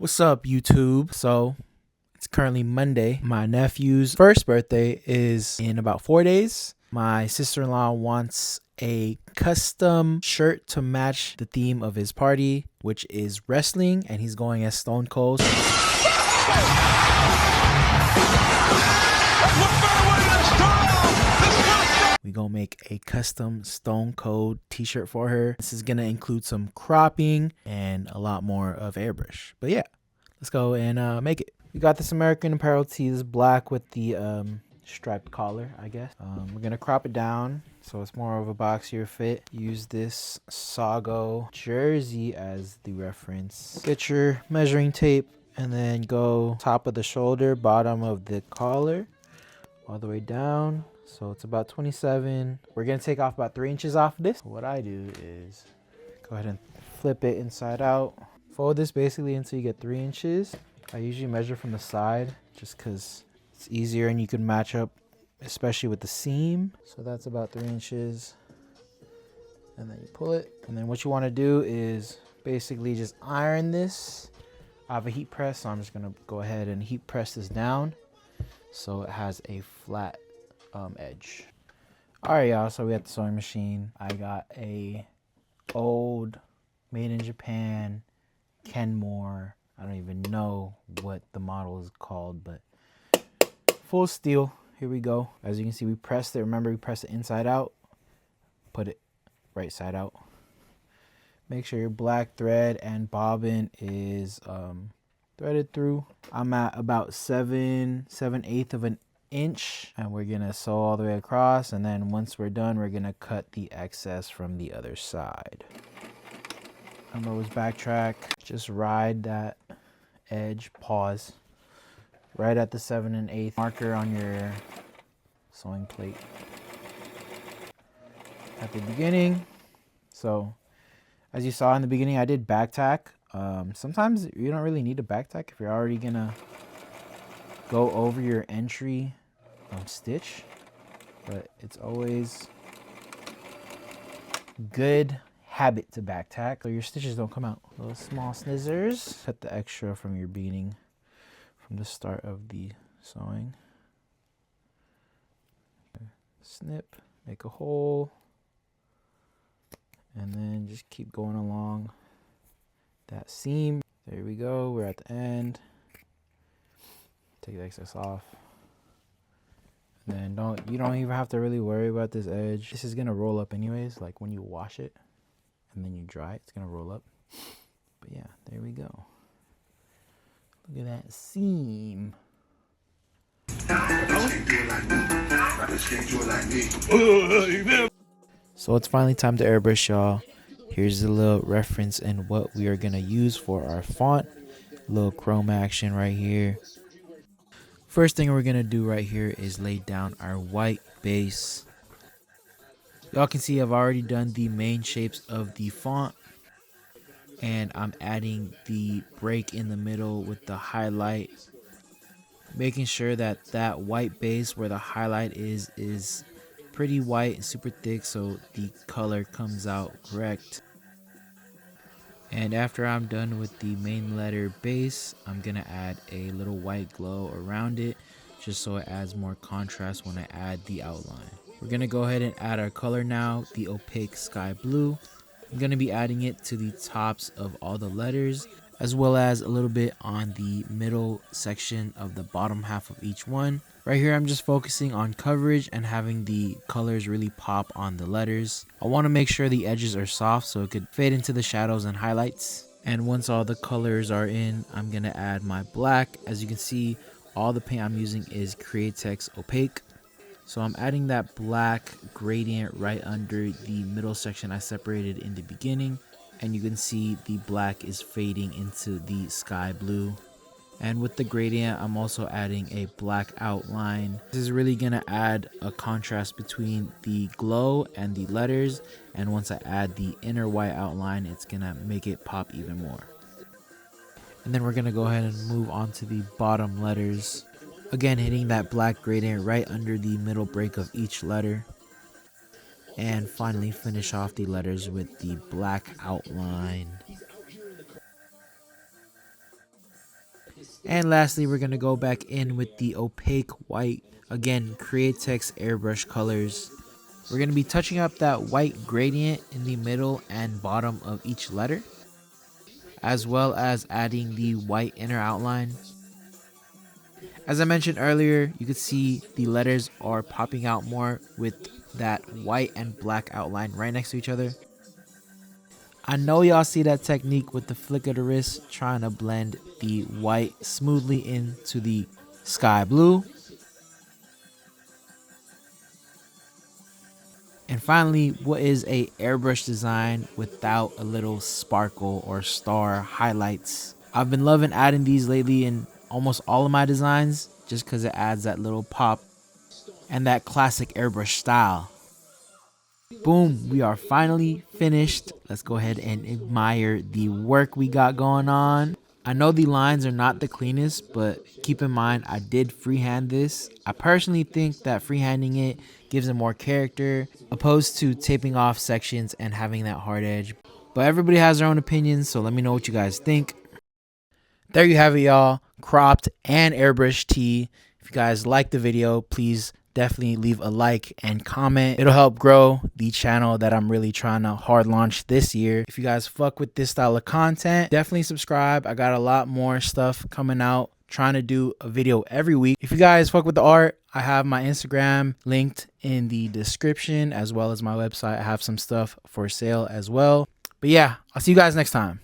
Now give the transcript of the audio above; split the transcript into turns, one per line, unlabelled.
What's up, YouTube? So, it's currently Monday. My nephew's first birthday is in about 4 days. My sister-in-law wants a custom shirt to match the theme of his party, which is wrestling, and he's going as Stone Cold. We gonna make a custom Stone Cold t-shirt for her. This is gonna include some cropping and a lot more of airbrush. But yeah, let's go and make it. We got this American Apparel tee, this black with the striped collar, I guess. We're gonna crop it down so it's more of a boxier fit. Use this Sago jersey as the reference. Get your measuring tape and then go top of the shoulder, bottom of the collar, all the way down. So it's about 27. We're gonna take off about 3 inches off this. What I do is go ahead and flip it inside out. Fold this basically until you get 3 inches. I usually measure from the side just because it's easier and you can match up, especially with the seam. So that's about 3 inches. And then you pull it. And then what you want to do is basically just iron this. I have a heat press, so I'm just gonna go ahead and heat press this down so it has a flat edge. All right, y'all, so we have the sewing machine. I got a old made in Japan Kenmore. I don't even know what the model is called, but full steel. Here we go. As you can see, we pressed it. Remember, we pressed it inside out, put it right side out. Make sure your black thread and bobbin is threaded through. I'm at about 7/8 of an inch, and we're gonna sew all the way across, and then once we're done, we're gonna cut the excess from the other side. Remember, always backtrack. Just ride that edge, pause right at the 7/8 marker on your sewing plate at the beginning. So as you saw in the beginning, I did back tack. Sometimes you don't really need a back tack if you're already gonna go over your entry stitch, but it's always good habit to back tack so your stitches don't come out. Little small scissors. Cut the extra from your beginning, from the start of the sewing. Snip, make a hole, and then just keep going along that seam. There we go, we're at the end. Take the excess off. And then you don't even have to really worry about this edge. This is gonna roll up anyways, like when you wash it and then you dry it, it's gonna roll up. But yeah, there we go. Look at that seam. So it's finally time to airbrush, y'all. Here's a little reference and what we are gonna use for our font. Little chrome action right here. First thing we're gonna do right here is lay down our white base. Y'all can see I've already done the main shapes of the font, and I'm adding the break in the middle with the highlight, making sure that that white base where the highlight is pretty white and super thick so the color comes out correct. And after I'm done with the main letter base, I'm gonna add a little white glow around it just so it adds more contrast when I add the outline. We're gonna go ahead and add our color now, the opaque sky blue. I'm gonna be adding it to the tops of all the letters, as well as a little bit on the middle section of the bottom half of each one. Right here, I'm just focusing on coverage and having the colors really pop on the letters. I want to make sure the edges are soft so it could fade into the shadows and highlights. And once all the colors are in, I'm going to add my black. As you can see, all the paint I'm using is Createx Opaque. So I'm adding that black gradient right under the middle section I separated in the beginning. And you can see the black is fading into the sky blue. And with the gradient, I'm also adding a black outline. This is really gonna add a contrast between the glow and the letters. And once I add the inner white outline, it's gonna make it pop even more. And then we're gonna go ahead and move on to the bottom letters. Again, hitting that black gradient right under the middle break of each letter. And finally finish off the letters with the black outline. And lastly, we're going to go back in with the opaque white. Again, Createx airbrush colors. We're going to be touching up that white gradient in the middle and bottom of each letter, as well as adding the white inner outline. As I mentioned earlier, you could see the letters are popping out more with that white and black outline right next to each other. I know y'all see that technique with the flick of the wrist, trying to blend the white smoothly into the sky blue. And finally, what is a airbrush design without a little sparkle or star highlights? I've been loving adding these lately in almost all of my designs just because it adds that little pop and that classic airbrush style. Boom, we are finally finished. Let's go ahead and admire the work we got going on. I know the lines are not the cleanest, but keep in mind I did freehand this. I personally think that freehanding it gives it more character opposed to taping off sections and having that hard edge. But everybody has their own opinions, so let me know what you guys think. There you have it, y'all. Cropped and airbrush tee. If you guys like the video, please definitely leave a like and comment. It'll help grow the channel that I'm really trying to hard launch this year. If you guys fuck with this style of content, definitely subscribe. I got a lot more stuff coming out, trying to do a video every week. If you guys fuck with the art, I have my Instagram linked in the description, as well as my website. I have some stuff for sale as well. But yeah, I'll see you guys next time.